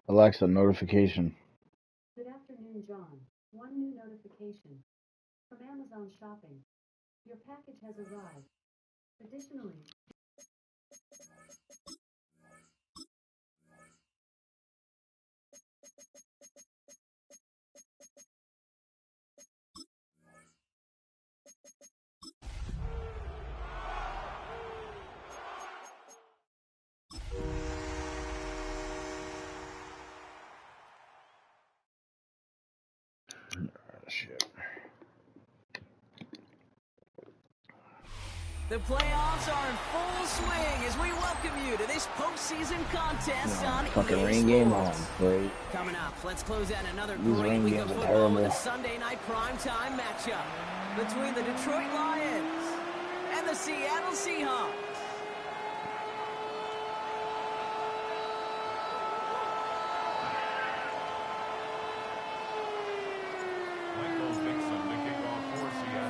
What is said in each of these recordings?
Alexa, notification. Good afternoon, John. One new notification from Amazon Shopping. Your package has arrived. Additionally, Shit. The playoffs are in full swing as we welcome you to this postseason contest on Fucking EA rain game on. Sports. Great. Coming up, let's close out another These great rain week games of are football with a terrible. Sunday night primetime matchup between the Detroit Lions and the Seattle Seahawks.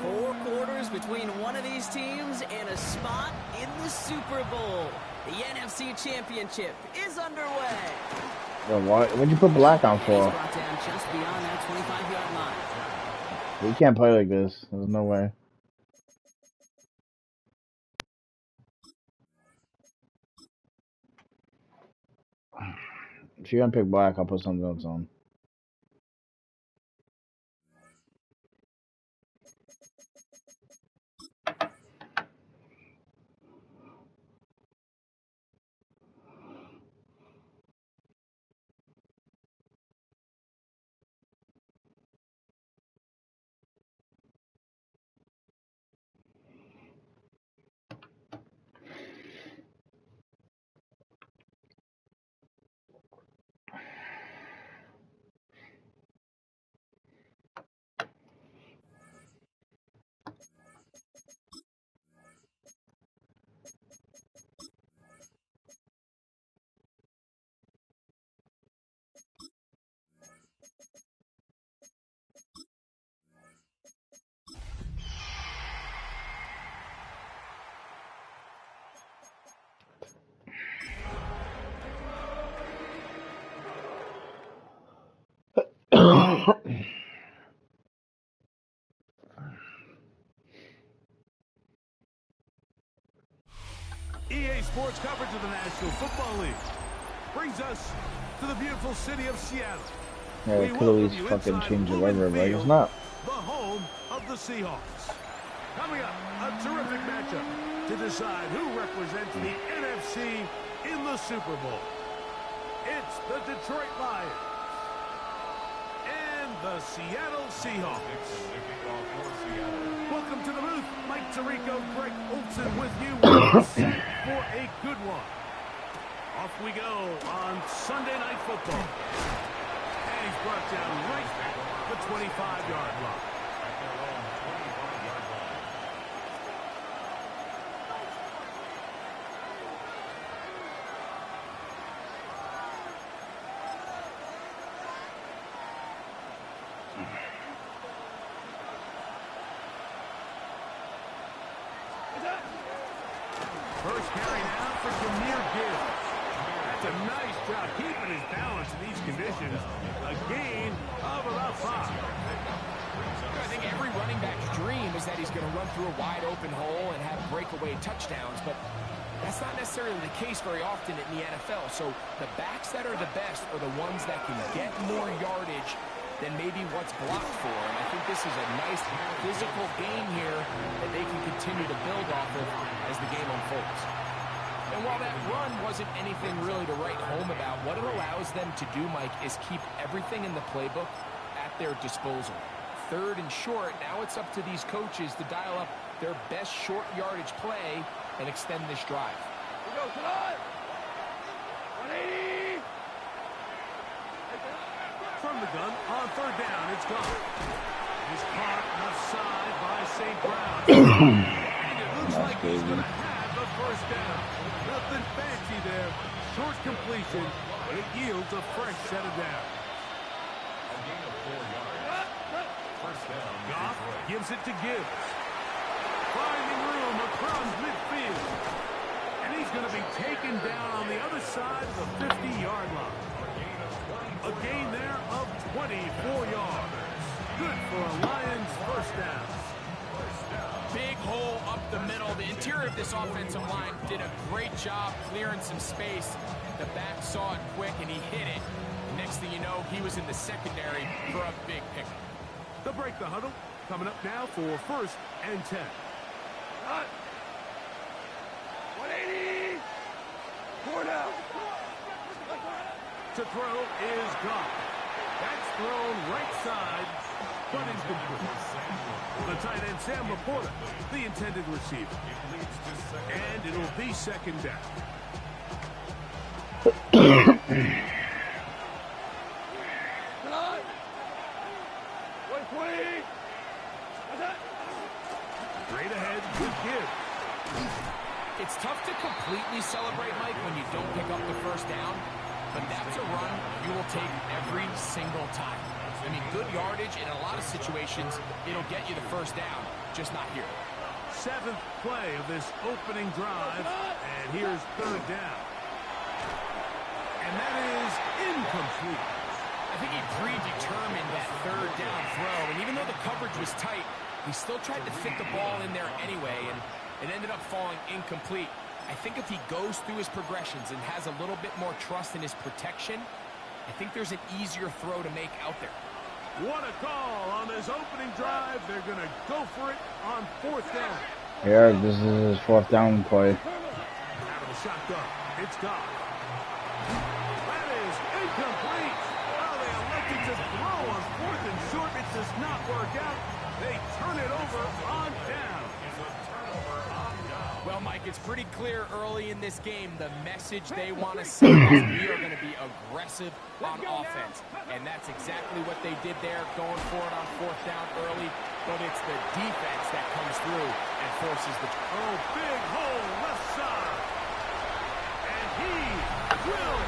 Four quarters between one of these teams and a spot in the Super Bowl. The NFC Championship is underway. Yo, what'd you put black on for? Brought down just beyond that 25-yard line. We can't play like this. There's no way. If you're gonna pick black, I'll put something else on. EA Sports coverage of the National Football League brings us to the beautiful city of Seattle. Yeah, they could always fucking change the weather, but it's not. The home of the Seahawks. Coming up, a terrific matchup to decide who represents the NFC in the Super Bowl. It's the Detroit Lions and the Seattle Seahawks. Welcome to the booth. Mike Tirico, Greg Olson with you. We're set for a good one. Off we go on Sunday Night Football. And he's brought down right at the 25-yard line. First carry now for Jahmyr Gibbs. That's a nice job keeping his balance in these conditions. A gain of about 5. I think every running back's dream is that he's going to run through a wide open hole and have breakaway touchdowns, but that's not necessarily the case very often in the NFL. So the backs that are the best are the ones that can get more yardage than maybe what's blocked for. And I think this is a nice physical game here that they can continue to build off of as the game unfolds. And while that run wasn't anything really to write home about, what it allows them to do, Mike, is keep everything in the playbook at their disposal. Third and short, now it's up to these coaches to dial up their best short yardage play and extend this drive. We go, come on! 180! From the gun, on third down, it's gone. It's caught offside by St. Brown. And it looks like he's going to have the first down. Nothing fancy there. Short completion, but it yields a fresh set of downs. Goff gives it to Gibbs. Finding room across midfield. And he's going to be taken down on the other side of the 50-yard line. A gain there of 24 yards. Good for a Lions first down. Big hole up the middle. The interior of this offensive line did a great job clearing some space. The back saw it quick, and he hit it. Next thing you know, he was in the secondary for a big pick. They'll break the huddle. Coming up now for first and 10. 180. 4 down. To throw is gone. That's thrown right side, but incomplete. The tight end, Sam Laporta, the intended receiver. And it'll be second down. Straight ahead with Gibbs. It's tough to completely celebrate, Mike, when you don't pick up the first down, but that's a run you will take every single time. I mean, good yardage in a lot of situations, it'll get you the first down, just not here. 7th play of this opening drive, and here's third down. And that is incomplete. I think he predetermined that third down throw, and even though the coverage was tight, he still tried to fit the ball in there anyway, and it ended up falling incomplete. I think if he goes through his progressions and has a little bit more trust in his protection, I think there's an easier throw to make out there. What a call on this opening drive. They're going to go for it on fourth down. Yeah, this is his fourth down play. Out of the shotgun, it's gone. That is incomplete. Oh, they elected to throw on fourth and short. It does not work out. They turn it over on down. Well, Mike, it's pretty clear early in this game the message they want to send is we are going to be aggressive on offense. And that's exactly what they did there, going for it on fourth down early. But it's the defense that comes through and forces the... Oh, big hole left side. And he will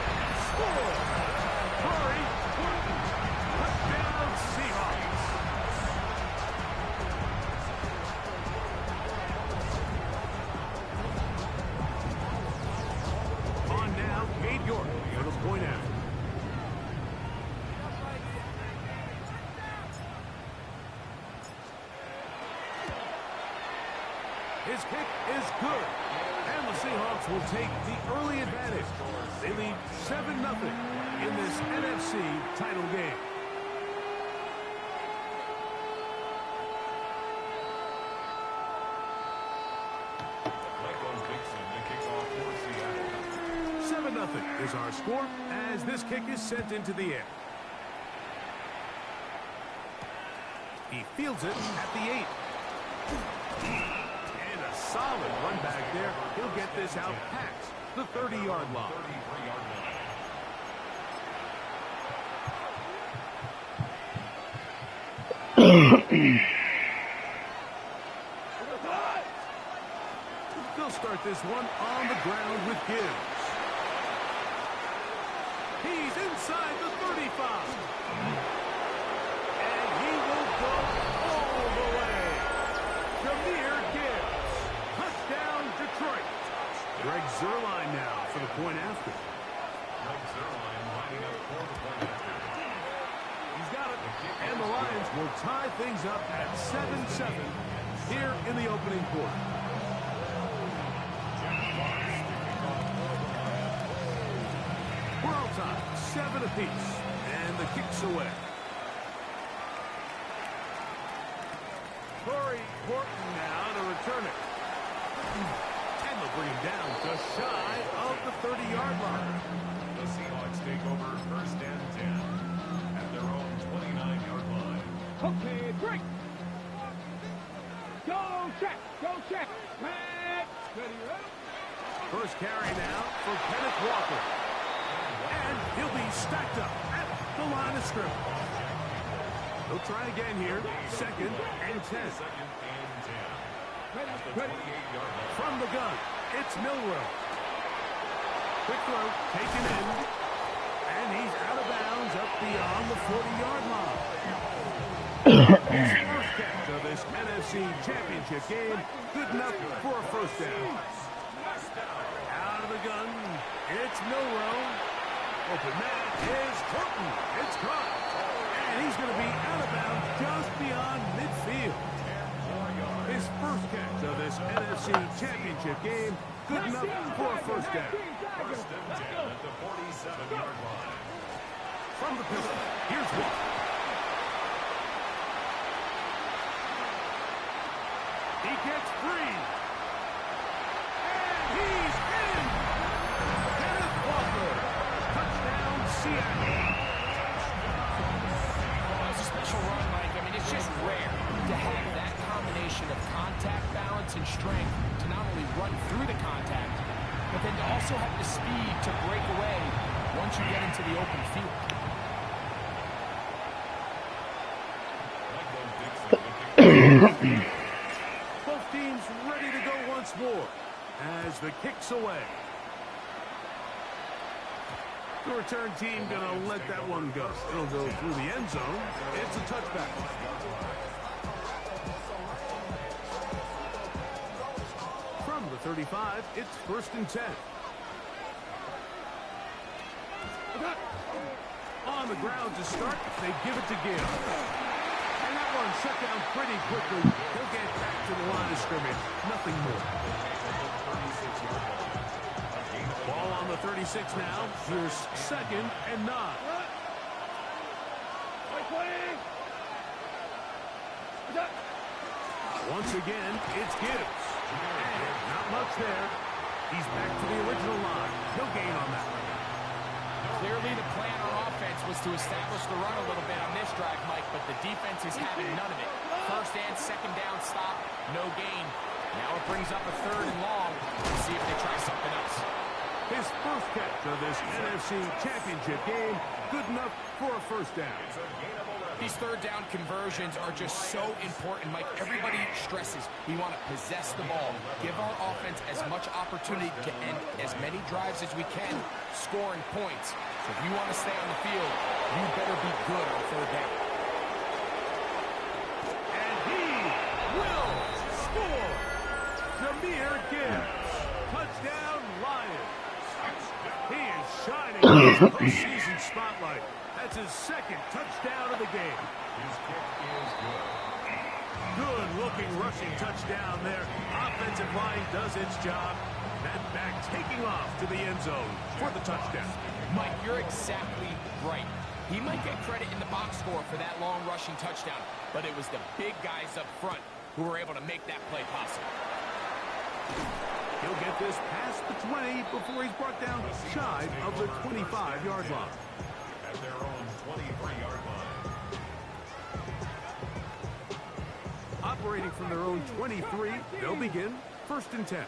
score. Curry, touchdown Seahawks. On now, Cade York for the point out. His kick is good. And the Seahawks will take the early advantage. They lead 7-0 in this NFC title game. Is our score as this kick is sent into the air. He fields it at the 8. And a solid run back there. He'll get this out past the 30-yard line. They'll start this one on the ground with Gibbs. He's inside the 35. And he will go all the way. Jahmyr Gibbs. tie things up at 7-7 here in the opening quarter. We're all tied, 7 apiece, and the kick's away. Corey Horton now to return it. And they'll bring him down just shy of the 30-yard line. The Seahawks take over 1st and 10 at their own 29-yard line. Okay, break. Go check. Red. Ready, ready. First carry now for Kenneth Walker. And he'll be stacked up at the line of scrimmage. They'll try again here. 2nd and 10. 2nd and 10. At the 28-yard line. From the gun, it's Milroe. Quick throw, taken in. And he's out of bounds up beyond the 40-yard line. His first catch of this NFC Championship game. Good enough for a first down. Out of the gun, it's Milroe. Open man is Horton. It's caught. And he's going to be out of bounds just beyond midfield. His first catch of this NFC Championship game. Good enough for a first down. 1st and 10 at the 47-yard line. From the pistol, here's Walker. He gets free. And he's in. Kenneth Walker. Touchdown, Seattle. Well, it's a special run, Mike. I mean, it's just rare to have that combination of contact balance and strength to not only run through the contact, but then to also have the speed to break away once you get into the open field. Both teams ready to go once more as the kick's away. The return team gonna let that one go. It'll go through the end zone. It's a touchback. From the 35, it's 1st and 10. On the ground to start, they give it to Gill. And that one shut down pretty quickly. He'll get back to the line of scrimmage. Nothing more. Ball on the 36 now. Here's 2nd and 9. Once again, it's Gibbs. And not much there. He's back to the original line. No gain on that one. Clearly the plan on offense was to establish the run a little bit on this drive, Mike, but the defense is having none of it. 1st and 2nd down stop, no gain. Now it brings up a 3rd and long. We'll see if they try something else. His first catch of this NFC Championship game, good enough for a first down. These 3rd down conversions are just so important, Mike. Everybody stresses we want to possess the ball, give our offense as much opportunity to end as many drives as we can, scoring points. So if you want to stay on the field, you better be good on 3rd down. And he will score. Jahmyr Gibbs. Touchdown, Lions. He is shining in his postseason spotlight. That's his 2nd touchdown of the game. His kick is good. Good-looking rushing touchdown there. Offensive line does its job. That back taking off to the end zone for the touchdown. Mike, you're exactly right. He might get credit in the box score for that long rushing touchdown, but it was the big guys up front who were able to make that play possible. He'll get this past the 20 before he's brought down shy of the 25-yard line. At their own 23-yard line. Operating from their own 23, they'll begin 1st and 10.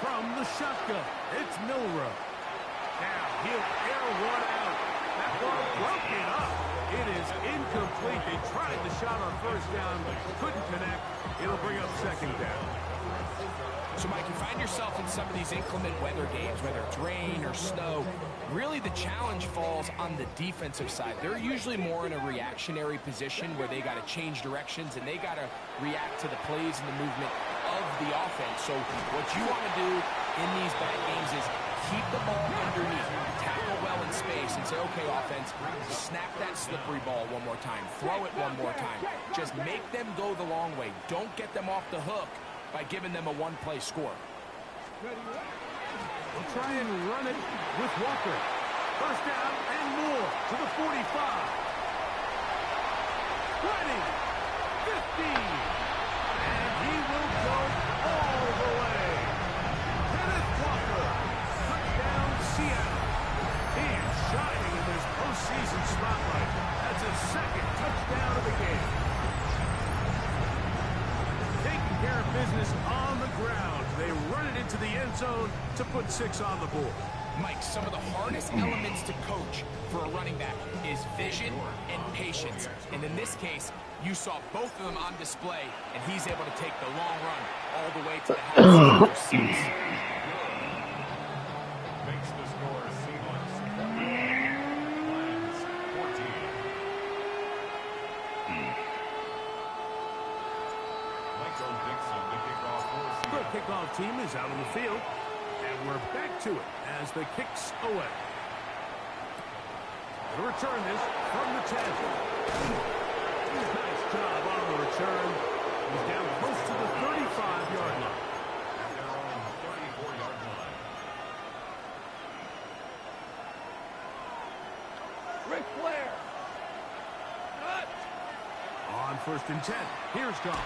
From the shotgun, it's Milroe. Now he'll air one out. That one broken up. It is incomplete. They tried the shot on 1st down, but couldn't connect. It'll bring up 2nd down. So, Mike, you find yourself in some of these inclement weather games, whether it's rain or snow, really the challenge falls on the defensive side. They're usually more in a reactionary position where they got to change directions and they got to react to the plays and the movement of the offense. So what you want to do in these bad games is keep the ball underneath, tackle well in space, and say, okay, offense, snap that slippery ball one more time, throw it one more time. Just make them go the long way. Don't get them off the hook by giving them a one-play score. We'll try and run it with Walker. First down and more to the 45. 20, 15, and he will go all the way. Kenneth Walker, touchdown Seattle. He is shining in this postseason spotlight. That's his second touchdown of the game. Taking care of business on the ground. They run it into the end zone to put 6 on the board. Mike, some of the hardest elements to coach for a running back is vision and patience. And in this case, you saw both of them on display, and he's able to take the long run all the way to the house for 6. Makes the score Seahawks 20, Lions 14. Michael Dixon, the kickoff for The Seattle. kickoff team is out on the field, and we're back to it as the kicks away. To return this from the 10. Nice job on the return. He's down close to the 35-yard line. At their own 34-yard line. Ric Flair. Cut. On 1st and 10, here's Goff.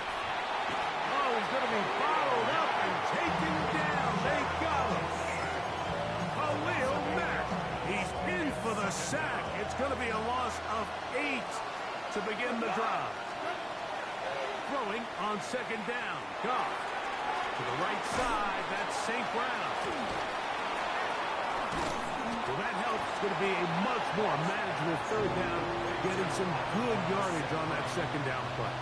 Oh, he's going to be followed up and taken down. They got him. Khalil Mack. He's in for the sack. It's going to be a loss of 8 to begin the drive. Throwing on 2nd down. Goff to the right side. That's St. Brown. Well, that helps. It's going to be a much more manageable 3rd down, getting some good yardage on that 2nd down play.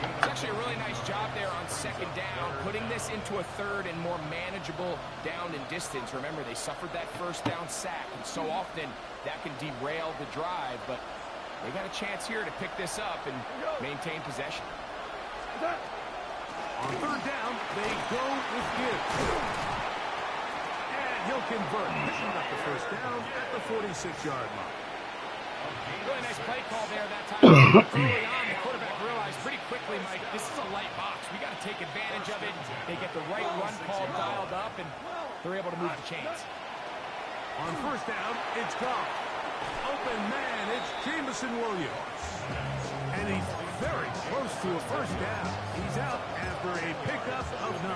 It's actually a really nice job there on 2nd down, putting this into a 3rd and more manageable down and distance. Remember, they suffered that 1st down sack, and so often that can derail the drive, but they got a chance here to pick this up and maintain possession. On 3rd down, they go with Gibbs. And he'll convert, picking up the 1st down at the 46-yard line. Really nice play call there that time. Early on, the quarterback realized pretty quickly, Mike, this is a light box. We got to take advantage of it. They get the right run call dialed up, and they're able to move the chains. On 1st down, it's Goff. Open man, it's Jameson Williams. And he's very close to a 1st down. He's out after a pickup of 9.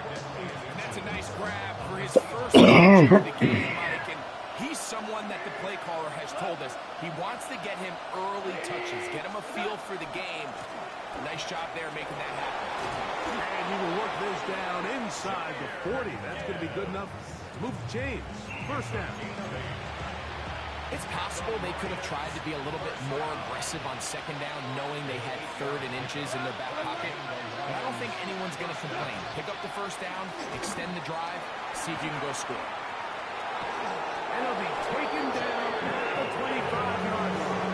And that's a nice grab for his first catch of the game, Mike. And he's someone that the play caller has told us he wants to get him early touches, get him a feel for the game. Nice job there making that happen. And he will work this down inside the 40. That's going to be good enough to move the chains. 1st down. It's possible they could have tried to be a little bit more aggressive on 2nd down, knowing they had 3rd and inches in their back pocket. But I don't think anyone's going to complain. Pick up the 1st down, extend the drive, see if you can go score. And he'll be taken down at the 25-yard line.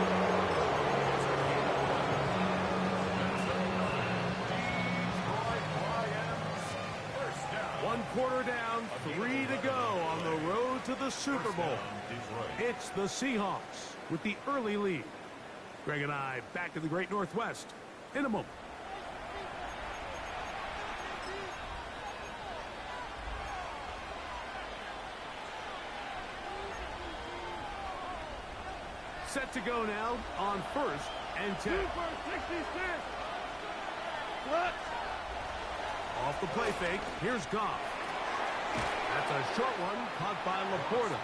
One quarter down, 3 to go on the road to the Super Bowl. It's the Seahawks with the early lead. Greg and I back to the Great Northwest in a moment. Set to go now on 1st and 10. Super 66. What? Off the play fake, here's Goff. That's a short one, caught by Laporta.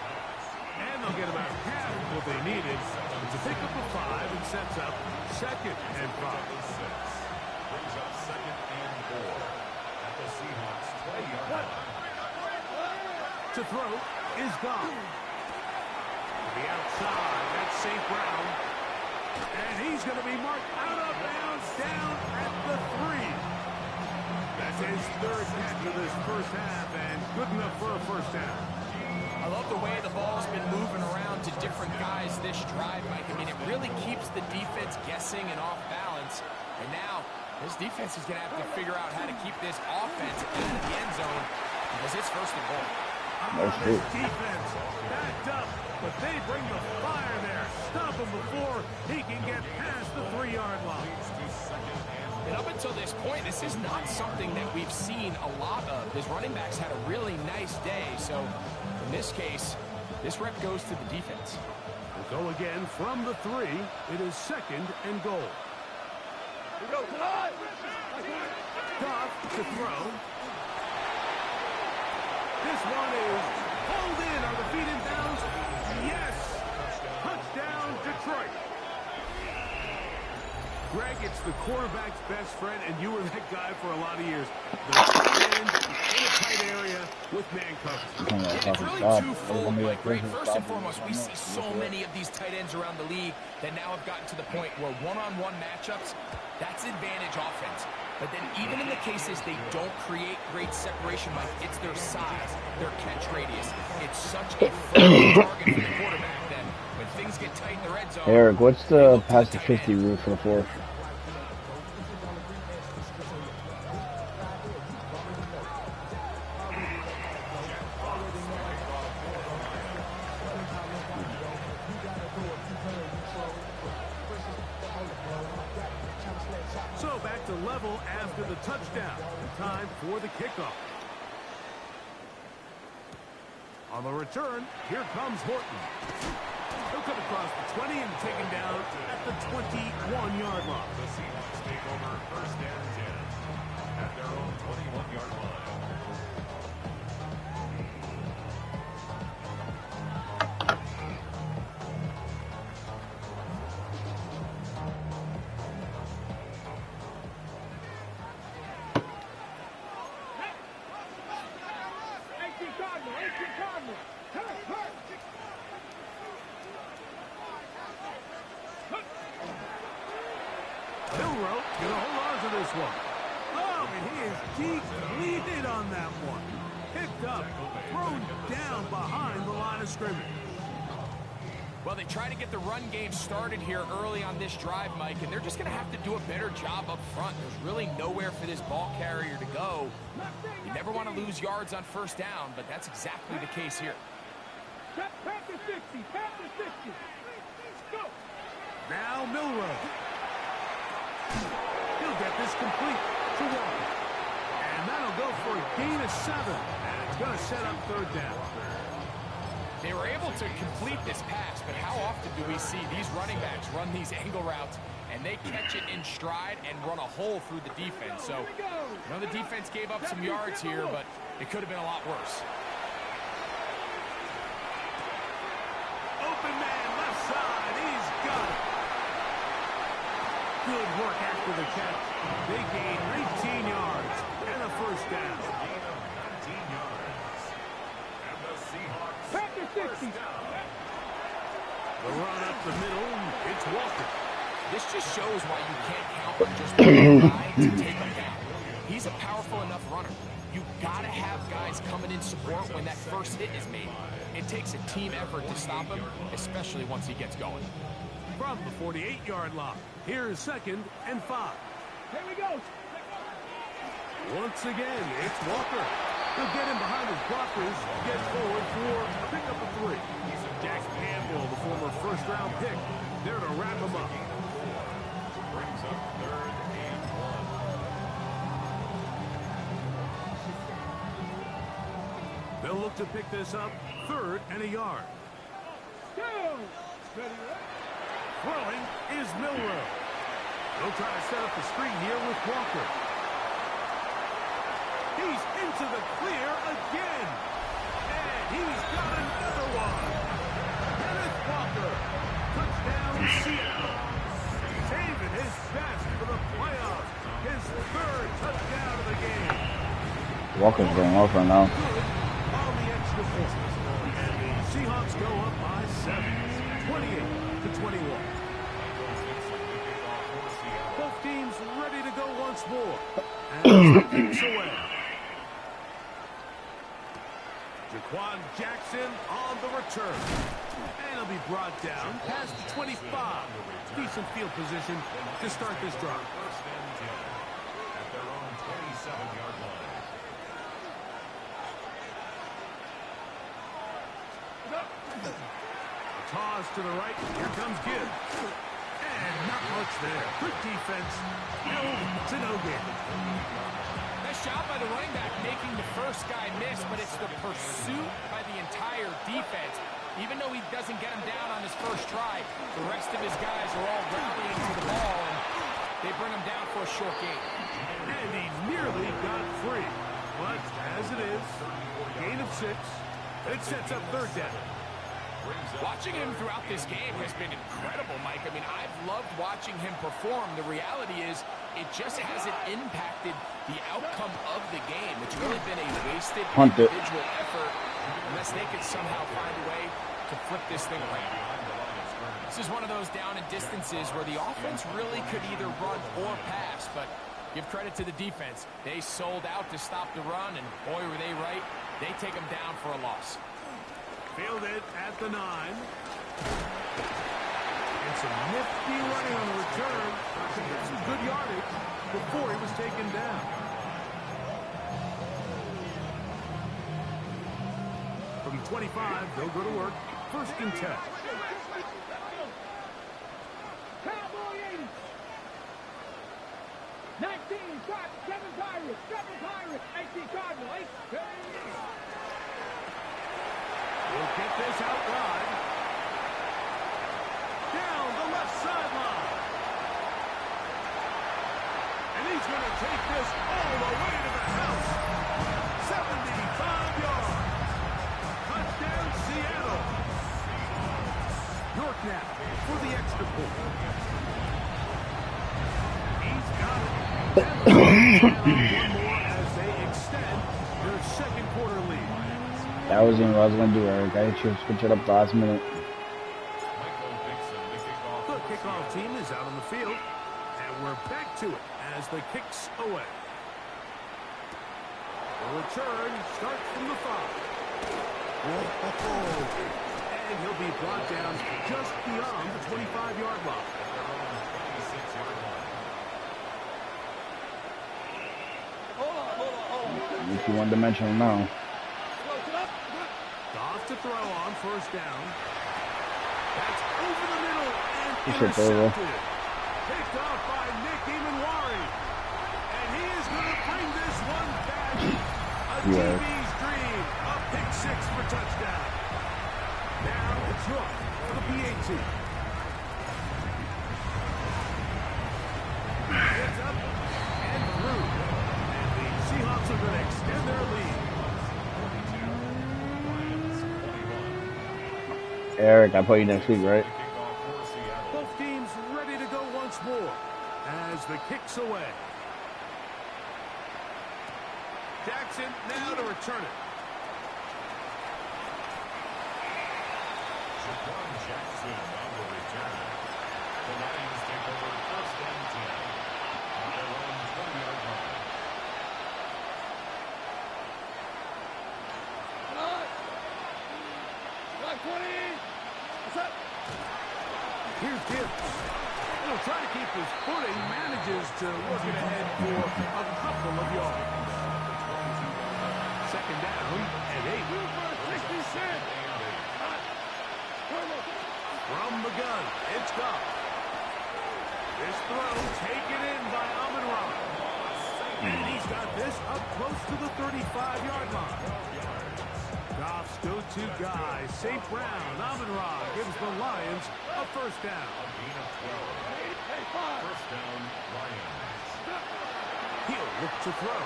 And they'll get about half of what they needed. It's a pickup of 5 and sets up 2nd and 5. Brings up 2nd and 4 at the Seahawks 20-yard line. To throw is Goff. To the outside, that's St. Brown. And he's going to be marked out of bounds down at the 3. That's his 3rd catch of this 1st half, and good enough for a 1st down. I love the way the ball's been moving around to different guys this drive, Mike. I mean, it really keeps the defense guessing and off balance. And now, this defense is going to have to figure out how to keep this offense out of the end zone because it's 1st and goal. That's true. Defense backed up, but they bring the fire there. Stop him before he can get past the 3-yard line. And up until this point, this is not something that we've seen a lot of. His running backs had a really nice day. So in this case, this rep goes to the defense. We'll go again from the 3. It is 2nd and goal. Here we go. Come on. Goff to throw. This one is pulled in. Are the feet in bounds? Yes. Touchdown, Detroit. Greg, it's the quarterback's best friend, and you were that guy for a lot of years. The tight end in a tight area with man coverage. It's really twofold, Mike. Great. First and foremost, we see so many of these tight ends around the league that now have gotten to the point where one-on-one matchups, that's advantage offense. But then even in the cases they don't create great separation, Mike, it's their size, their catch radius. It's such a firm target for the quarterback that when things get tight in the red zone... Hey, Eric, what's the past the 50 rule for the 4th? So back to level after the touchdown. Time for the kickoff. On the return, here comes Horton. He'll come across the 20 and taken down at the 21-yard line. The Seahawks take over 1st and 10 at their own 21-yard line. Milroe gonna hold on to this one. Oh, and he is depleted on that one. Picked up, thrown down behind the line of scrimmage. Well, they try to get the run game started here early on this drive, Mike, and they're just going to have to do a better job up front. There's really nowhere for this ball carrier to go. You never want to lose yards on 1st down, but that's exactly the case here. Pack the 60. Pack the 60. Go. Now Milroe. He'll get this complete to Walker. And that'll go for a gain of 7. And it's going to set up 3rd down. They were able to complete this pass, but how often do we see these running backs run these angle routes and they catch it in stride and run a hole through the defense? So, I know the defense gave up some yards here, but it could have been a lot worse. Open man, left side. He's got it. Good work after the catch. They gain 18 yards and a 1st down. Gain of 19 yards. And the Seahawks Pack the 60. The run up the middle. It's Walker. This just shows why you can't count on just one guy to take him down. He's a powerful enough runner. You gotta have guys coming in support when that first hit is made. It takes a team effort to stop him, especially once he gets going. From the 48-yard line, here's 2nd and 5. Here we go. Once again, it's Walker. He'll get him behind his blockers, get forward for a pickup of 3. Jack Campbell, the former 1st-round pick, there to wrap him up. brings up 3rd and 1. They'll look to pick this up 3rd and a yard. Go. Ready, Throwing is Milroe. They'll try to set up the screen here with Walker. He's into the clear again. And he's got another one. Kenneth Walker. Touchdown, Seattle. Saving his best for the playoffs. His 3rd touchdown of the game. Walker's going off right now. Good on the extra point. And the Seahawks go up by 7. 28-21. Both teams ready to go once more. And kicks away. Jaquan Jackson on the return. And he'll be brought down past the 25. Decent field position to start this drive. 1st and 10 at their own 27-yard line. Toss to the right. Here comes Gibbs. And not much there. Good defense. No, it's a no-gain. Nice job by the running back making the first guy miss, but it's the pursuit by the entire defense. Even though he doesn't get him down on his first try, the rest of his guys are all rallying to the ball, and they bring him down for a short gain. And he nearly got free. But as it is, gain of 6. It sets up third down. Watching him throughout this game has been incredible, Mike. I mean, I've loved watching him perform. The reality is it just hasn't impacted the outcome of the game. It's really been a wasted individual effort unless they could somehow find a way to flip this thing around. This is one of those down and distances where the offense really could either run or pass, but give credit to the defense. They sold out to stop the run, and boy, were they right. They take them down for a loss. Fielded at the 9. And some nifty running on the return to get some good yardage before he was taken down. From 25, they'll go to work. 1st and 10. Cowboy 80. 19, 7 Pirates, 18 Cardinal, 8. We'll get this out wide. Down the left sideline. And he's going to take this all the way to the house. 75 yards. Touchdown, Seattle. York now for the extra point. He's got it. One more as they extend their 2nd quarter lead. That wasn't what I was going to do, Eric. I had to switch it up the last minute. The kickoff team is out on the field, and we're back to it as the kick's away. The return starts from the 5. And he'll be brought down just beyond the 25-yard line. If you one-dimensional now. Off to throw on 1st down. That's over the middle and intercepted. Picked off by Nick Emanwari. And he is going to bring this one back. A DB's dream. A pick 6 for touchdown. Now it's York for the PAT. It's up and through. And the Seahawks are going to extend their lead. Eric, I play you next week, right? Both teams ready to go once more as the kick's away. Jackson now to return it. Shaquan Jackson on the return. The Lions take over 1st and 10 on their own 20-yard line. Here's Gibbs. He'll try to keep his footing, manages to work it ahead for a couple of yards. 2nd down and 8. From the gun, it's Goff. This throw taken in by Amon-Ra. And he's got this up close to the 35-yard line. Goff's go-to guy, St. Brown. Amon-Ra gives the Lions a 1st down. First down, Lions. He'll look to throw.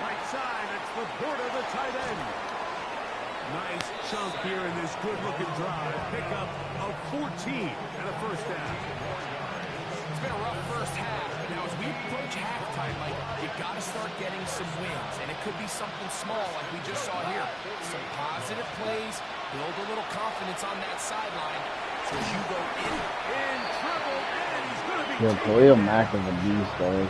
Right side, it's Laporta, the tight end. Nice chunk here in this good-looking drive. Pick up of 14 and a 1st down. It's been a rough first half, but now as we approach halftime, Mike, you got to start getting some wins, and it could be something small like we just saw here. Some positive plays, build a little confidence on that sideline so as you go in trouble, and he's going to be Yo, Khalil Mack is a beast, though.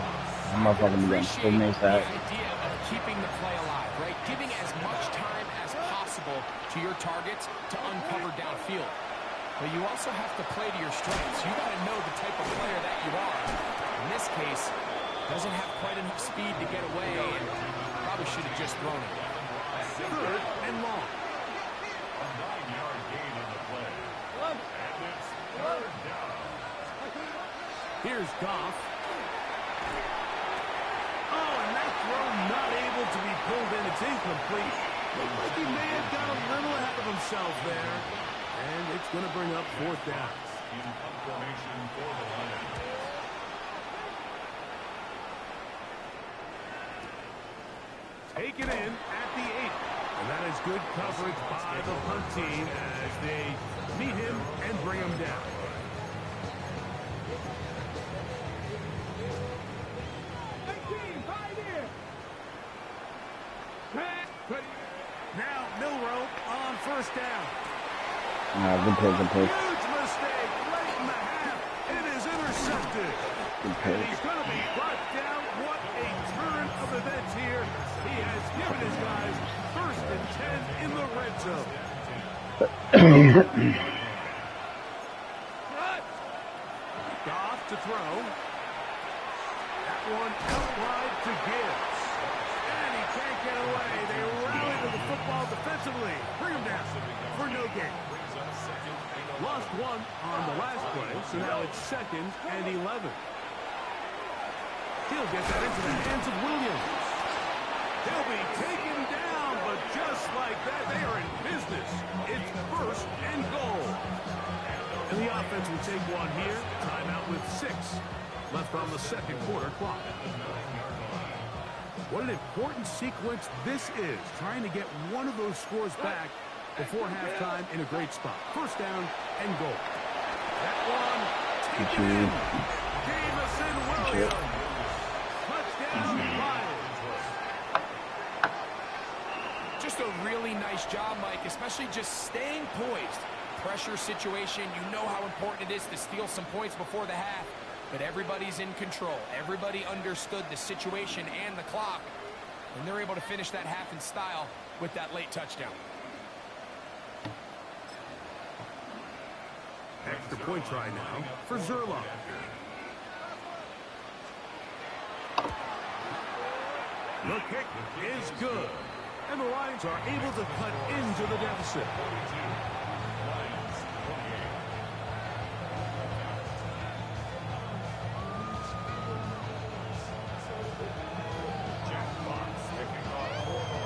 I'm not fucking again. Still makes that. The idea of keeping the play alive, right? Giving as much time as possible to your targets to uncover downfield. But you also have to play to your strengths. You got to know the type of player that you are. In this case, doesn't have quite enough speed to get away, and probably should have just thrown it. 3rd and long. A 9-yard gain on the play. And it's third down. Here's Goff. Oh, and that throw not able to be pulled in. It's incomplete. Looked like he may have got a little ahead of himself there. And it's going to bring up fourth down. In punt formation for the Lions. Taken in at the 8. And that is good coverage by the punt team as they meet him and bring him down. Now Milroe on first down. Good pick, good pick. Huge mistake late in the half. It is intercepted. Good And pick. he's going to be brought down. What a turn of events here. He has given his guys 1st and 10 in the red zone. Goff to throw. That one out wide to Gibbs. And he can't get away. They rally to the football defensively. Bring him down for no gain. Lost one on the last play, so now it's 2nd and 11. He'll get that into the hands of Williams. They'll be taken down, but just like that, they are in business. It's 1st and goal. And the offense will take one here. Timeout with 6 left on the 2nd quarter clock. What an important sequence this is, trying to get one of those scores back before halftime in a great spot. 1st down and goal. That one taken in. Jamison Williams. Touchdown, Lions. Just a really nice job, Mike, especially just staying poised. Pressure situation, you know how important it is to steal some points before the half, but everybody's in control. Everybody understood the situation and the clock, and they're able to finish that half in style with that late touchdown. Extra point try now for Zerloff. The kick is good. And the Lions are able to cut into the deficit. Jack Fox kicking off for the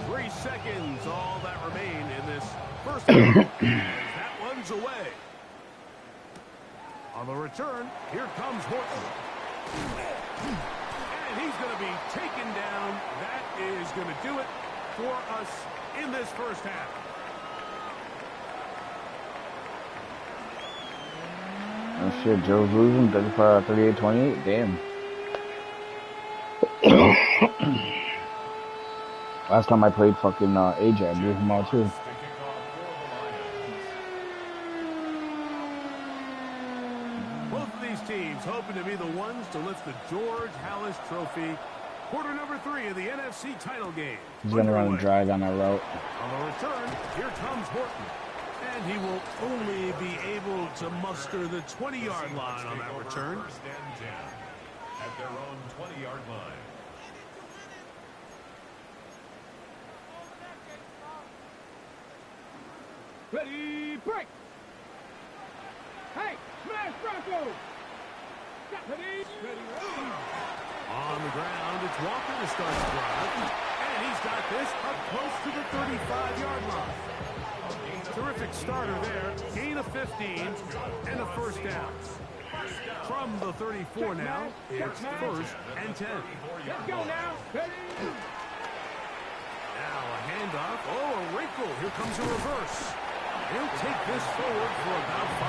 Lions. 3 seconds, all that remain in this first half. That one's away. On the return, here comes Horton. And he's going to be taken down. That is going to do it for us in this first half. Oh shit, Joe's losing 38-28. Damn. Last time I played fucking AJ, I blew him out too. To kick off for the Lions. Both of these teams hoping to be the ones to lift the George Halas Trophy. Quarter number 3 of the NFC title game. He's gonna run a Underway. drag on that route. On the return, here comes Horton. And he will only be able to muster the 20-yard line on that return. 1st and 10 at their own 20-yard line. Ready, break! Hey, smash Bronco! Ready, ready, On the ground, it's Walker to start the drive. And he's got this up close to the 35-yard line. Terrific starter there. Gain of 15 and a 1st down. From the 34 now, it's 1st and 10. Let's go now! Ready! Now a handoff. Oh, a wrinkle. Here comes a reverse. He'll take this forward for about 5.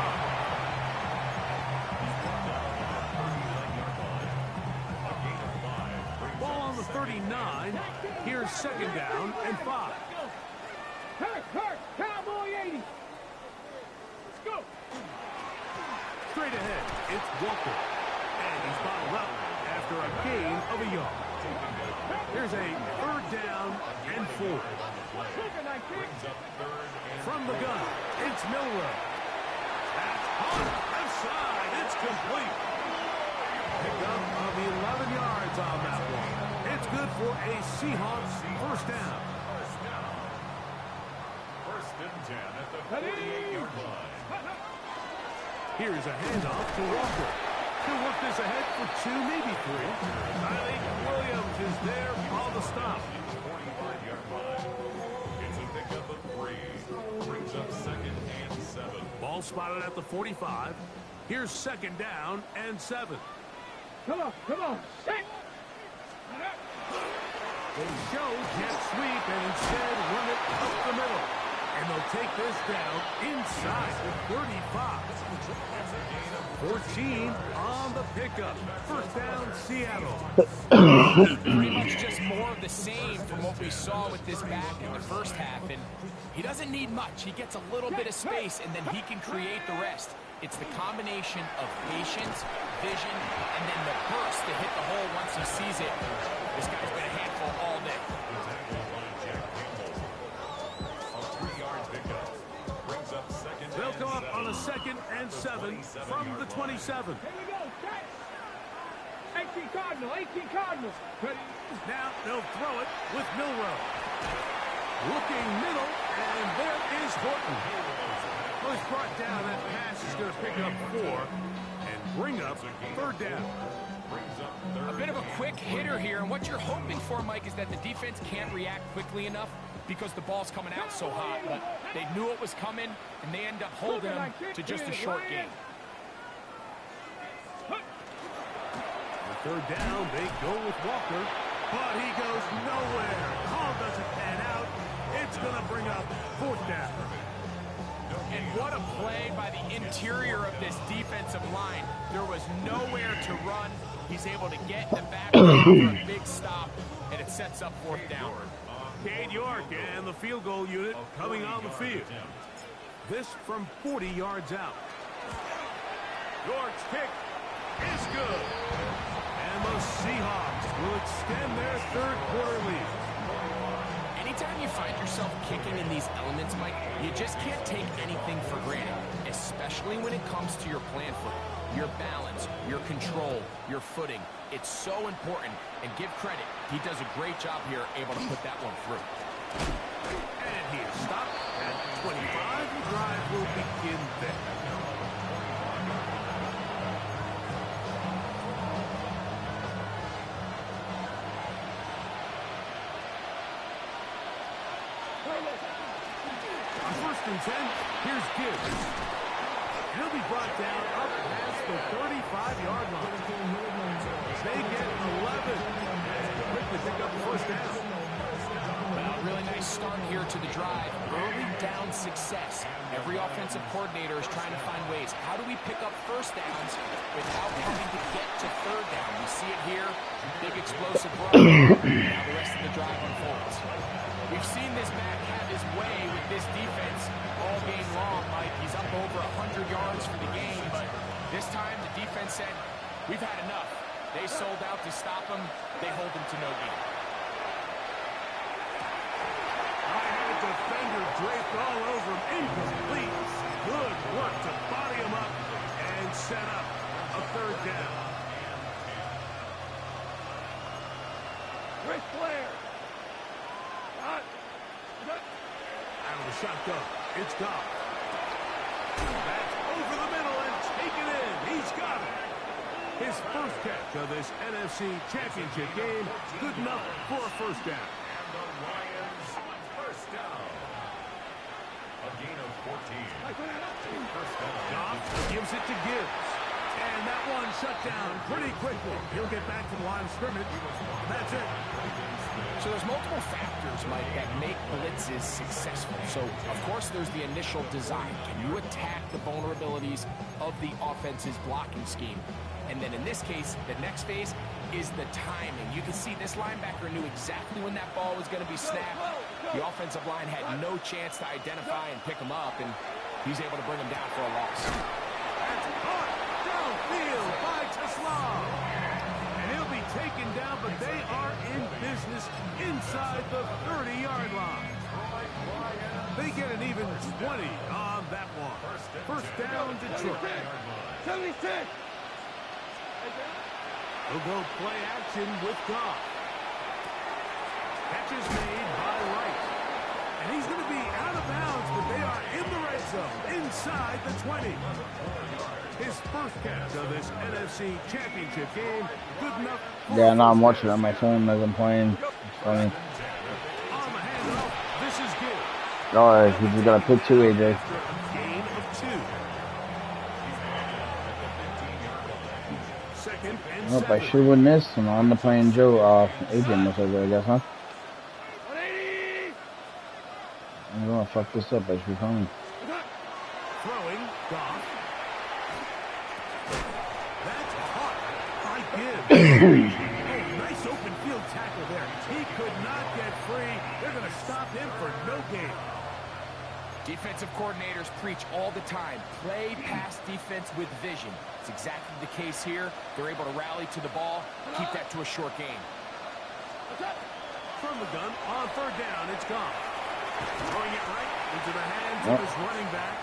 Ball on the 39. Here's 2nd down and 5. Hurt, Cowboy 80! Let's go! Straight ahead, it's Walker. And he's bottled up after a gain of a yard. Here's a 3rd down and 4. From the gun, it's Milroe. That's on left side. It's complete. Pick up of 11 yards on that one. It's good for a Seahawks 1st down. 10 at the 48-yard line. Here's a handoff to Walker. He'll work this ahead for 2, maybe 3. Riley Williams is there on the stop. 45-yard line. It's a pickup of 3. Brings up 2nd and 7. Ball spotted at the 45. Here's 2nd down and 7. Come on, set. They show jet sweep and instead run it up the middle. And they'll take this down inside the 35. 14 on the pickup. First down, Seattle. Pretty much just more of the same from what we saw with this back in the first half. And he doesn't need much. He gets a little bit of space, and then he can create the rest. It's the combination of patience, vision, and then the burst to hit the hole once he sees it. This guy's been a handful all day. They'll go up on a 2nd and 7 from the 27. Here we go, set. 18 Cardinals. Ready. Now they'll throw it with Milrow. Looking middle, and there is Horton. Well, he's brought down. That pass is going to pick up 4 and bring up 3rd down. A bit of a quick hitter here, and what you're hoping for, Mike, is that the defense can't react quickly enough because the ball's coming out so hot. But they knew it was coming, and they end up holding them to just a short game. The 3rd down, they go with Walker, but he goes nowhere. Call doesn't pan out. It's going to bring up 4th down. And what a play by the interior of this defensive line. There was nowhere to run. He's able to get the back for a big stop, and it sets up 4th down. Cade York and the field goal unit coming on the field. This from 40 yards out. York's kick is good. And the Seahawks will extend their 3rd quarter lead. Anytime you find yourself kicking in these elements, Mike, you just can't take anything for granted, especially when it comes to your plan footing, your balance, your control, your footing. It's so important, and give credit. He does a great job here, able to put that one through. And he is stopped at 25. The drive will begin there. On 1st and 10, here's Gibbs. He'll be brought down up past the 35-yard line. They get 11 and quickly pick up the 1st down. Well, really nice start here to the drive. Early down success. Every offensive coordinator is trying to find ways. How do we pick up 1st downs without having to get to 3rd down? We see it here. Big explosive run. Now the rest of the drive unfolds. We've seen this back have his way with this defense all game long, Mike. He's up over 100 yards for the game, but this time the defense said, we've had enough. They sold out to stop him. They hold him to no gain. Right-handed defender draped all over him. Incomplete. Good work to body him up and set up a 3rd down. Chris Blair. Out of the shotgun. It's gone. That's over the middle and taken in. He's got it. His 1st catch of this NFC Championship game. Good enough for a 1st down. And the Lions 1st down. A gain of 14. 1st down. Goff gives it to Gibbs. And that one shut down pretty quickly. He'll get back to the line of scrimmage. That's it. So there's multiple factors, Mike, that make blitzes successful. So, of course, there's the initial design. Can you attack the vulnerabilities of the offense's blocking scheme? And then in this case, the next phase is the timing. You can see this linebacker knew exactly when that ball was going to be snapped. The offensive line had no chance to identify and pick him up, and he's able to bring him down for a loss. That's caught downfield by Teslam. And he'll be taken down, but they are in business inside the 30-yard line. They get an even 20 on that one. 1st down, Detroit. 76. They'll go play action with Goff. Catch is made by Wright. And he's going to be out of bounds, but they are in the red zone, inside the 20. His first catch of this NFC Championship game, good enough. Yeah, no, I'm watching it on my phone as I'm playing. It's funny. On the handoff, this is good. Oh, he just got a pick too, AJ. Gain of 2. Second and Nope, I 7. should win this. And I'm playing Joe. AJ most likely, I guess, huh? I'm gonna fuck this up. I should be fine. Throwing, Goff. That's caught by Gibbs. Oh, nice open field tackle there. He could not get free. They're going to stop him for no gain. Defensive coordinators preach all the time, play pass defense with vision. It's exactly the case here. They're able to rally to the ball, keep that to a short gain. From the gun, on third down, it's Goff. Throwing it right into the hands of his running back.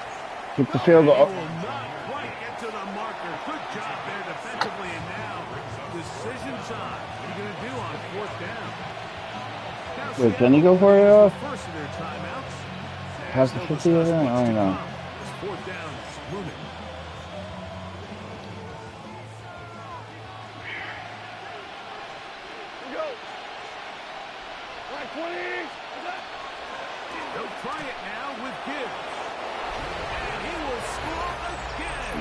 Keep the field He goal. will not quite get to the marker. Good job there defensively, and now decision time. What are you going to do on fourth down? Now, Wait, can he go for it? First of their timeouts. Past the 50 or something? I don't know. Fourth down, moving. They'll try it now with Gibbs. And he will score again.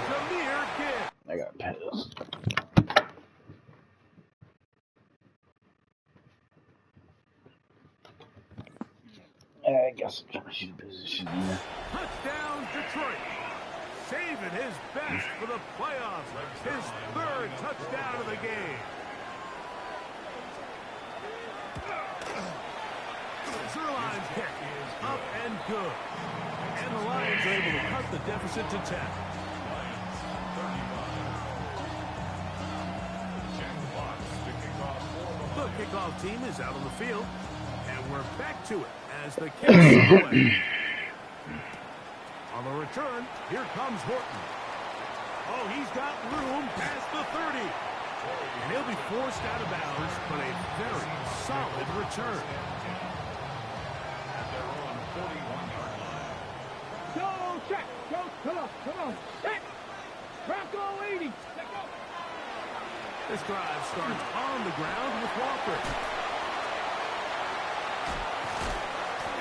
Jahmyr Gibbs. I got pills. I guess I'm trying to shoot a position here. Touchdown, Detroit. Saving his best for the playoffs. His third touchdown of the game. Zerline's kick is up and good. And the Lions are able to cut the deficit to 10. The kickoff team is out on the field. And we're back to it as the kick is away. On the return, here comes Horton. Oh, he's got room past the 30. And he'll be forced out of bounds, but a very solid return. Go, check. Go, come on. Check. Bronco 80. Let go. This drive starts on the ground with Walker.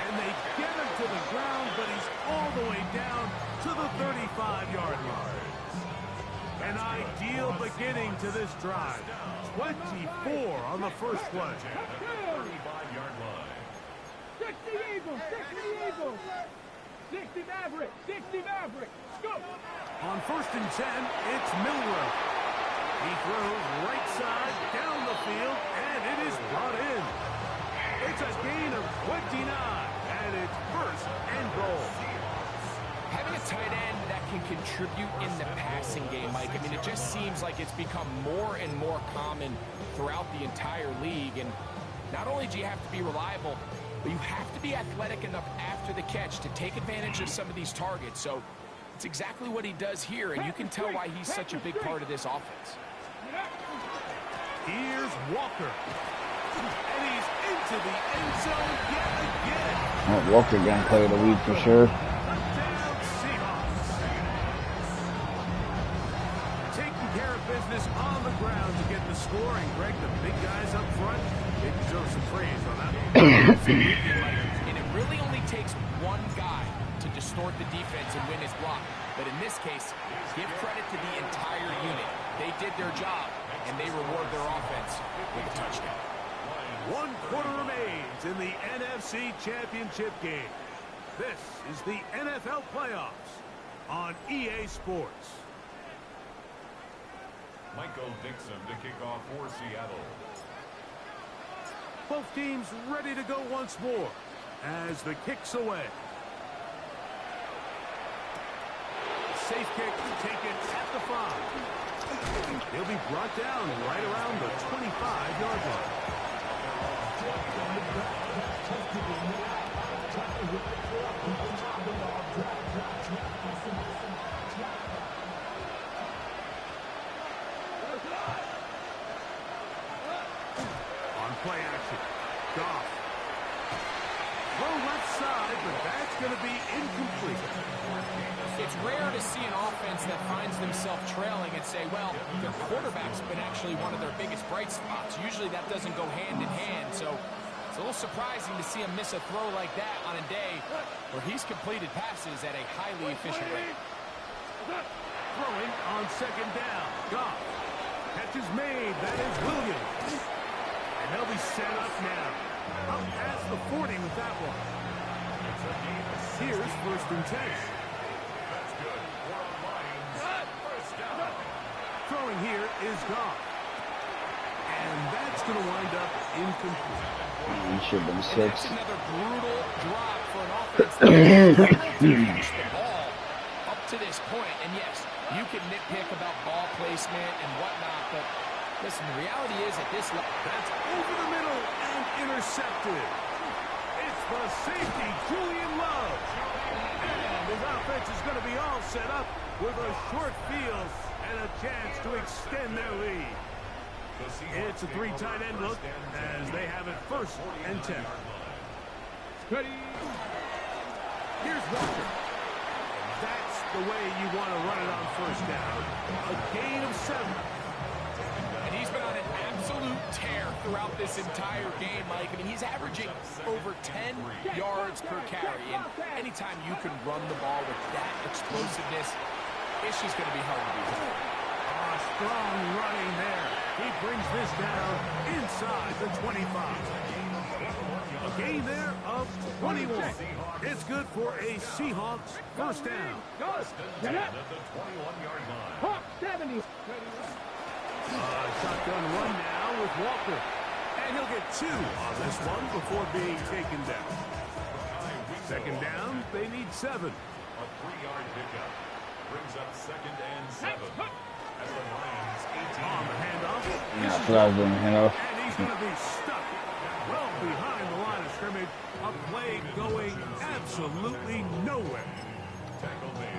And they get him to the ground, but he's all the way down to the 35-yard line. An ideal beginning to this drive. 24 on the first play. 35-yard line. 60 Eagles. 60 Eagles. 60 Maverick. 60 Maverick. Go. On first and 10, it's Milroe. He throws right side down the field, and it is brought in. It's a gain of 29, and it's first and goal. Having a tight end that can contribute in the passing game, Mike, I mean, it just seems like it's become more and more common throughout the entire league. And not only do you have to be reliable, but you have to be athletic enough after the catch to take advantage of some of these targets. So it's exactly what he does here, and you can tell why he's such a big part of this offense. Here's Walker. And he's into the end zone yet again. Oh, Walker getting play of the week for sure. Touchdown, Seahawks. Taking care of business on the ground to get the score. And Greg, the big guys up front, they deserve some praise on that one. And it really only takes one guy to distort the defense and win his block. But in this case, give credit to the entire unit. They did their job, and they reward their offense with a touchdown. 1 quarter remains in the NFC Championship game. This is the NFL playoffs on EA Sports. Michael Dixon to kick off for Seattle. Both teams ready to go once more as the kick's away. Safe kick taken at the 5. He'll be brought down right around the 25-yard line. On play action, Goff. Low left side, but that's going to be to see an offense that finds themselves trailing and say, well, their quarterback's been actually one of their biggest bright spots. Usually that doesn't go hand in hand, so it's a little surprising to see him miss a throw like that on a day where he's completed passes at a highly efficient rate. Throwing on second down. Goff. Catch is made. That is Williams. And they'll be set up now. Up past the 40 with that one. Here's first and 10. That's good. For a Lions first down. Throwing here is Goff. And that's going to wind up incomplete. He should have been And 6. that's another brutal drop for an offense that has catch the ball up to this point. And yes, you can nitpick about ball placement and whatnot, but listen, the reality is at this level, That's over the middle and intercepted. It's the safety, Julian Love. And his offense is going to be all set up with a short field and a chance to extend their lead. It's a 3 tight end look as they have it first and 10. Ready. Here's Walker. That's the way you want to run it on first down. A gain of 7. and he's been on an absolute tear throughout this entire game, Mike. I mean, he's averaging over 10 yards per carry, and anytime you can run the ball with that explosiveness, it's just going to be hard to beat. Strong running there. He brings this down inside the 25. A gain there of 21. It's good for a Seahawks first down. Go. Get up. Hawk 70. Shotgun run now with Walker. And he'll get 2 on this one before being taken down. Second down, they need 7. A 3-yard pickup brings up second and 7. As the Lions 18. On the handoff. Yeah, that's what I was doing, handoff. And he's going to be stuck well behind the line of scrimmage. A play going absolutely nowhere.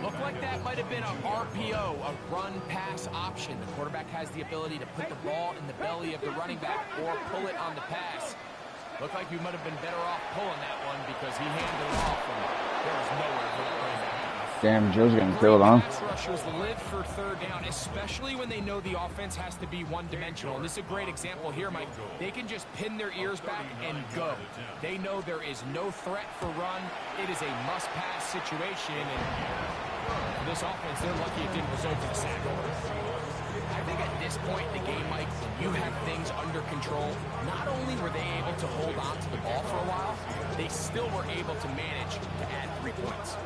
Looked like that might have been a RPO, a run-pass option. The quarterback has the ability to put the ball in the belly of the running back or pull it on the pass. Looked like you might have been better off pulling that one because he handed it off, and there was nowhere for that running back. Damn, Joe's getting killed, huh? Pass rushers live for third down, especially when they know the offense has to be one-dimensional. And this is a great example here, Mike. They can just pin their ears back and go. They know there is no threat for run. It is a must-pass situation, and for this offense, they're lucky it didn't result in a sack. I think at this point in the game, Mike, when you have things under control, not only were they able to hold on to the ball for a while, they still were able to manage to add 3 points.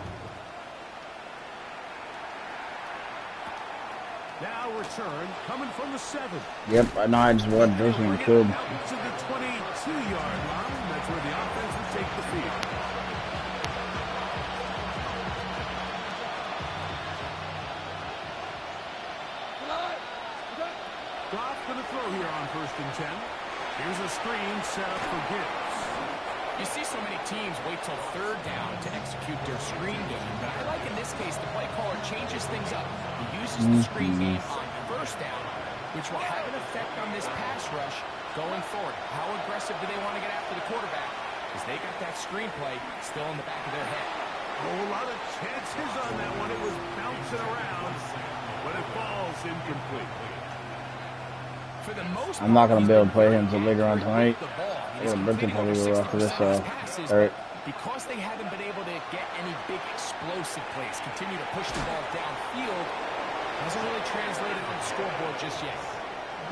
Now return coming from the 7. Yep, I know I just wanted Joe's getting killed. Out to the 22-yard line. That's where the offense will take the field. Goff going to throw here on first and 10. Here's a screen set up for Gibbs. You see so many teams wait till third down to execute their screen game, but I like in this case the play caller changes things up. He uses the screen game on first down, which will have an effect on this pass rush going forward. How aggressive do they want to get after the quarterback? Because they got that screen play still in the back of their head. A lot of chances on that one. It was bouncing around, but it falls incomplete. For the most I'm not going to be able to play him part, until later on tonight. I'm I'm going to probably go after this. Alright. Because they haven't been able to get any big explosive plays, continue to push the ball downfield, hasn't really translated on the scoreboard just yet.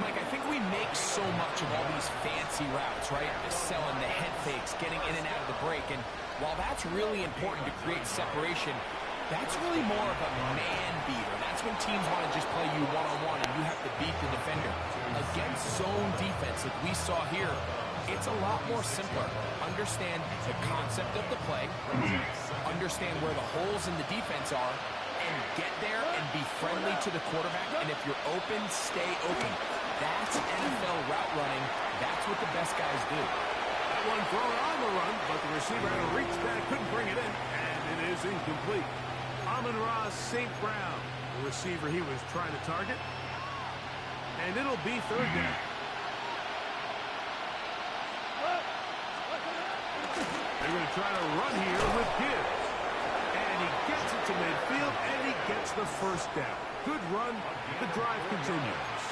Mike, I think we make so much of all these fancy routes, right? The selling, the head fakes, getting in and out of the break. And while that's really important to create separation, that's really more of a man beater. That's when teams want to just play you one-on-one and you have to beat the defender. Against zone defense, like we saw here, it's a lot more simpler. Understand the concept of the play, understand where the holes in the defense are, and get there and be friendly to the quarterback. And if you're open, stay open. That's NFL route running. That's what the best guys do. That one thrown on the run, but the receiver had to reach back, couldn't bring it in, and it is incomplete. Amon-Ra St. Brown, the receiver he was trying to target. And it'll be third down. They're going to try to run here with Gibbs. And And he gets it to midfield, and he gets the first down. Good run. The drive continues.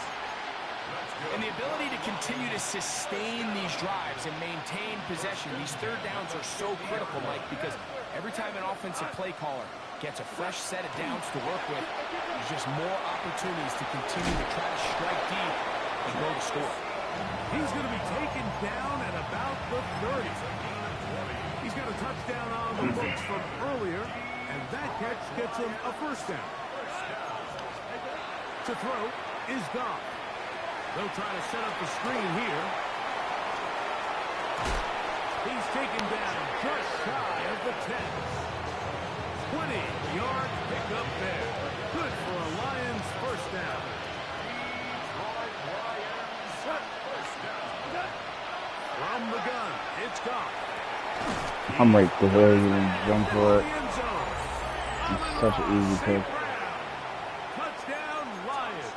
And the ability to continue to sustain these drives and maintain possession, these third downs are so critical, Mike, because every time an offensive play caller gets a fresh set of downs to work with, there's just more opportunities to continue to try to strike deep and grow the score. He's going to be taken down at about the 30. He's got a touchdown on the books from earlier, and that catch gets him a first down. To throw is Goff. They'll try to set up the screen here. He's taken down just shy of the 10. 20-yard pickup there. Good for a Lions first down. From the gun, it's Goff. I'm right there. You can jump for it. It's such an easy pick. Touchdown, Lions.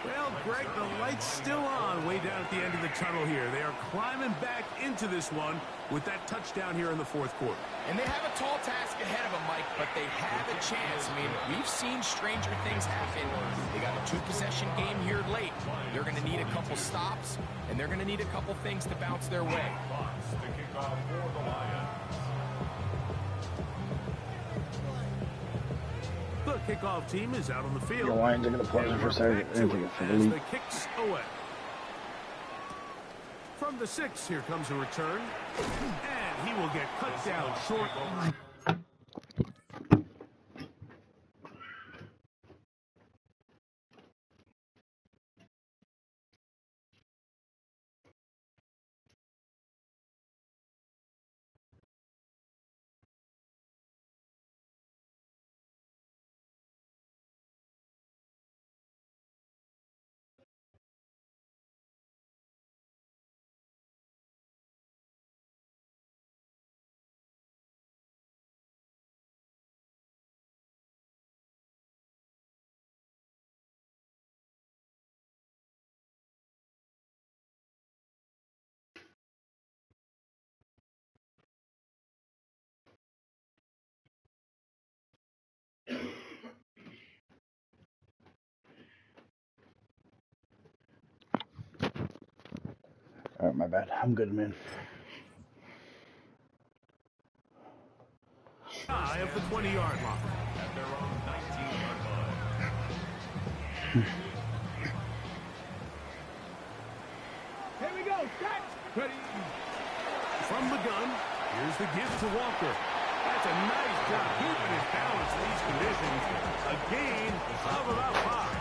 Well, Greg, the light's still on way down at the end of the tunnel here. They are climbing back into this one with that touchdown here in the fourth quarter. And they have a tall task ahead of them, Mike, but they have a chance. I mean, we've seen stranger things happen. They got a two-possession game here late. They're going to need a couple stops, and they're going to need a couple things to bounce their way. The kickoff team is out on the field. The Lions are going to pause it for a second. They're going to take it for the As lead. the kicks away. From the 6, here comes a return. And he will get cut down short. All right, my bad. I'm good, man. High of the 20-yard line. At their own 19-yard line. Here we go. Set. Ready. From the gun, here's the give to Walker. That's a nice job keeping his balance in these conditions. A gain of about 5.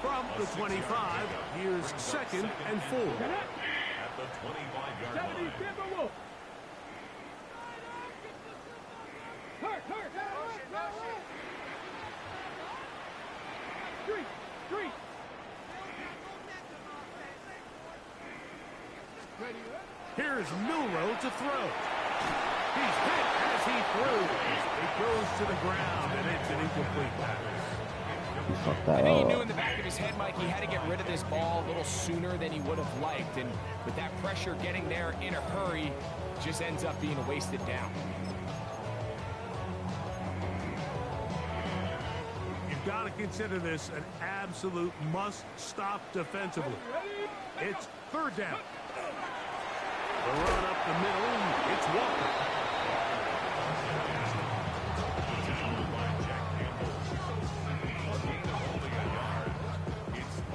From the 25, here's 2nd and 4. At the 25-yard 70 line. Timberwolves. Hurt. Street. Ready. Here's Milroe to throw. He's hit as he throws. It goes to the ground, and it's an incomplete pass. Fuck I that think he up. knew in the back of his head, Mike, he had to get rid of this ball a little sooner than he would have liked. And with that pressure getting there in a hurry, it just ends up being a wasted down. You've got to consider this an absolute must-stop defensively. It's 3rd down. The run up the middle, it's Walker.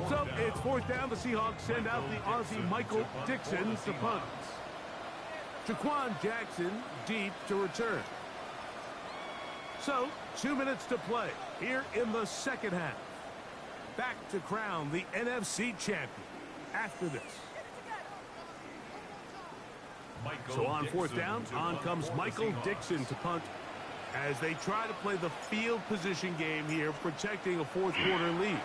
So it's 4th down. The Seahawks send out the Aussie Michael Dixon to punt. Jaquan Jackson deep to return. So 2 minutes to play here in the second half. Back to crown the NFC champion after this. So on 4th down, on comes Michael Dixon to punt as they try to play the field position game here, protecting a 4th quarter lead.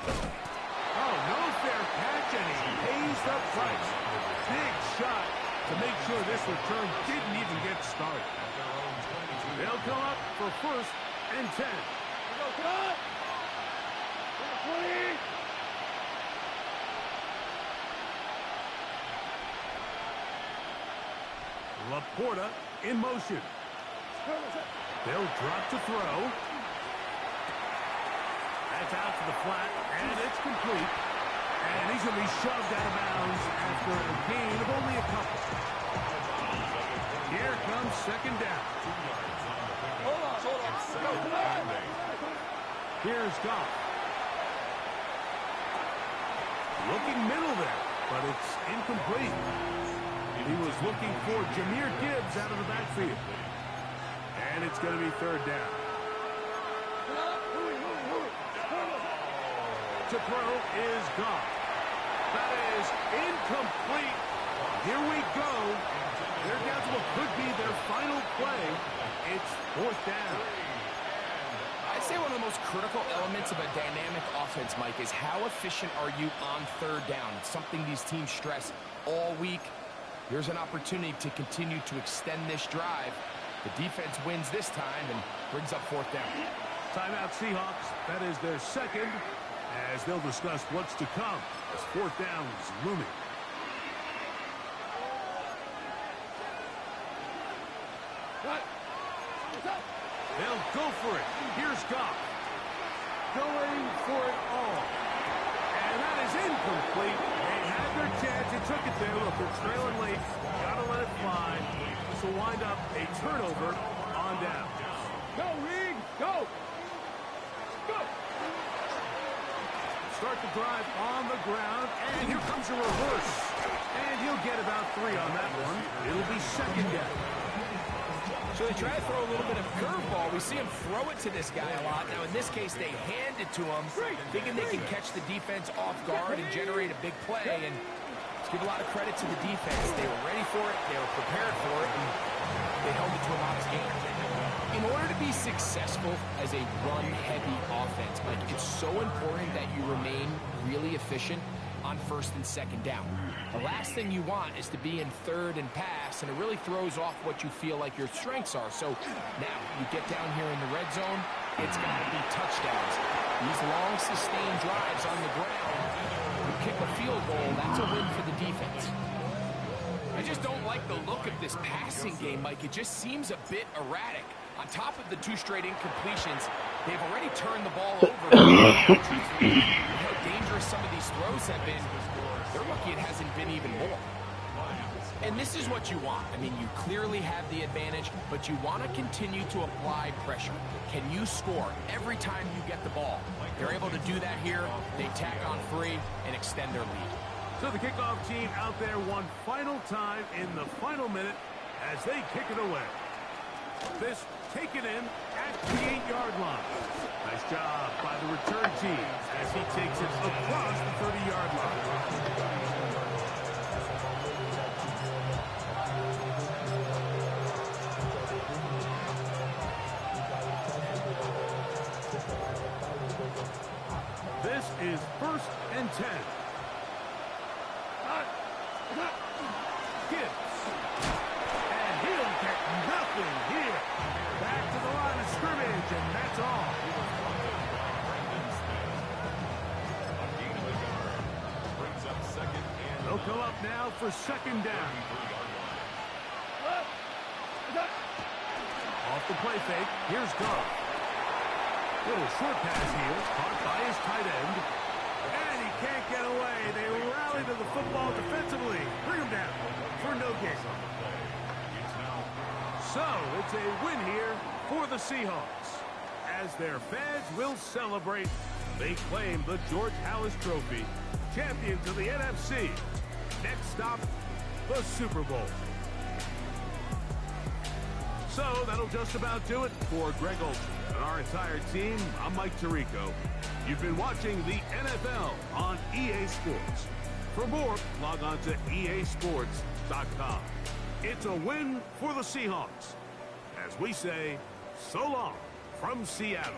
Oh, no fair catch, and he pays the price. Big shot to make sure this return didn't even get started. They'll come up for 1st and 10. Laporta in motion. They'll drop to throw. That's out to the flat, and it's complete. And he's going to be shoved out of bounds after a gain of only a couple. Here comes second down. Here's Goff. Looking middle there, but it's incomplete. He was looking for Jahmyr Gibbs out of the backfield. And it's going to be third down. To throw is Goff. That is incomplete. Here we go. They're down to what could be their final play. It's fourth down. I'd say one of the most critical elements of a dynamic offense, Mike, is how efficient are you on third down. It's something these teams stress all week. Here's an opportunity to continue to extend this drive. The defense wins this time and brings up fourth down. Timeout Seahawks. That is their second, as they'll discuss what's to come as fourth down is looming. They'll go for it. Here's Goff. Going for it all. And that is incomplete. They had their chance. They took it there. Look, they're trailing late. Got to let it fly. This will wind up a turnover on down. Go, Reed! Go! Go! Start the drive on the ground. And here comes a reverse. And he'll get about 3 on that one. It'll be second down. So they try to throw a little bit of curveball. We see him throw it to this guy a lot. Now, in this case, they hand it to him, thinking they can catch the defense off guard and generate a big play. And let's give a lot of credit to the defense. They were ready for it. They were prepared for it. And they held it to a modest game. In order to be successful as a run-heavy offense, Mike, it's so important that you remain really efficient on first and second down. The last thing you want is to be in third and pass, and it really throws off what you feel like your strengths are. So now you get down here in the red zone, it's got to be touchdowns. These long sustained drives on the ground, you kick a field goal, that's a win for the defense. I just don't like the look of this passing game, Mike. It just seems a bit erratic. On top of the 2 straight incompletions, they've already turned the ball over. How dangerous some of these throws have been. They're lucky it hasn't been even more. And this is what you want. I mean, you clearly have the advantage, but you want to continue to apply pressure. Can you score every time you get the ball? They're able to do that here. They tack on 3 and extend their lead. So the kickoff team out there one final time in the final minute as they kick it away. This taken in at the 8-yard line. Nice job by the return team as he takes it across the 30-yard line. This is 1st and 10. Gibbs. And he'll get nothing here. Back to the line of scrimmage, and that's all. They'll come up now for second down. Off the play fake, here's Goff. Little short pass here, caught by his tight end. And he can't get away. They rally to the football defensively. Bring him down for no gain. So, it's a win here for the Seahawks. As their fans will celebrate, they claim the George Halas Trophy, champions of the NFC. Next stop, the Super Bowl. So, that'll just about do it for Greg Olsen and our entire team. I'm Mike Tirico. You've been watching the NFL on EA Sports. For more, log on to easports.com. It's a win for the Seahawks. As we say, so long from Seattle.